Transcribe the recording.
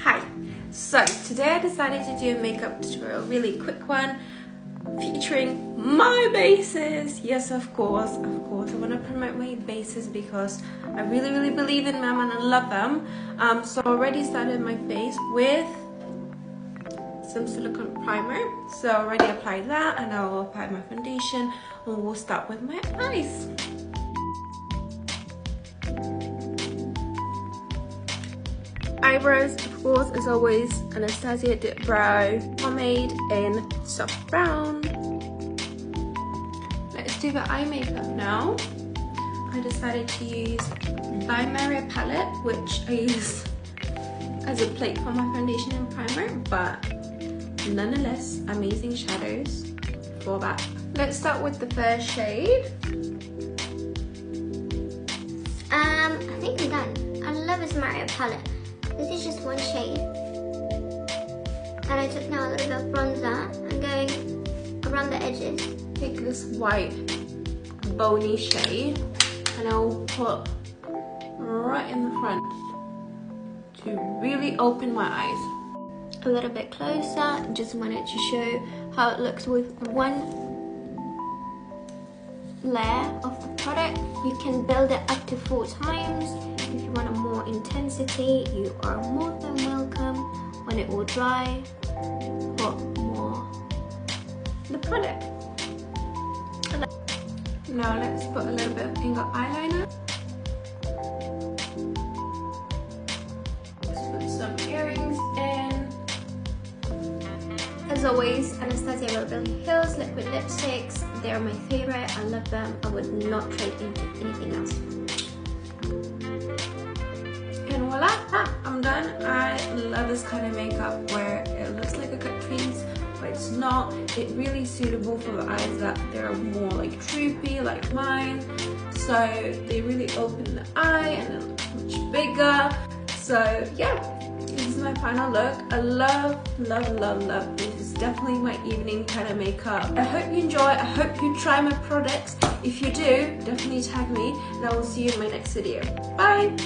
Hi, so today I decided to do a makeup tutorial, really quick one, featuring my bases. Yes, of course, I want to promote my bases because I really believe in them and I love them. So I already started my face with some silicone primer, so I already applied that, and I'll apply my foundation, and we'll start with my eyes. Eyebrows, of course, as always, Anastasia Dip Brow Pomade in soft brown. Let's do the eye makeup now. I decided to use By Maria palette, which I use as a plate for my foundation and primer, but nonetheless, amazing shadows for that. Let's start with the first shade. I think I'm done. I love this Maria palette. This is just one shade. And I took now a little bit of bronzer and going around the edges. Take this white bony shade and I'll put right in the front to really open my eyes. A little bit closer, just wanted to show how it looks with one layer of the product. You can build it up to 4 times. If you want a more intensity, you are more than welcome. When it will dry, put more the product. Now let's put a little bit of finger eyeliner. Let's put some earrings in. As always, Anastasia Beverly Hills liquid lipsticks. They're my favorite. I love them. I would not trade into anything else. And voila, I'm done. I love this kind of makeup where it looks like a cut crease, but it's not. It's really suitable for the eyes that they're more like droopy, like mine. So they really open the eye and it looks much bigger. So yeah, this is my final look. I love. This is definitely my evening kind of makeup. I hope you enjoy. I hope you try my products. If you do, definitely tag me and I will see you in my next video. Bye!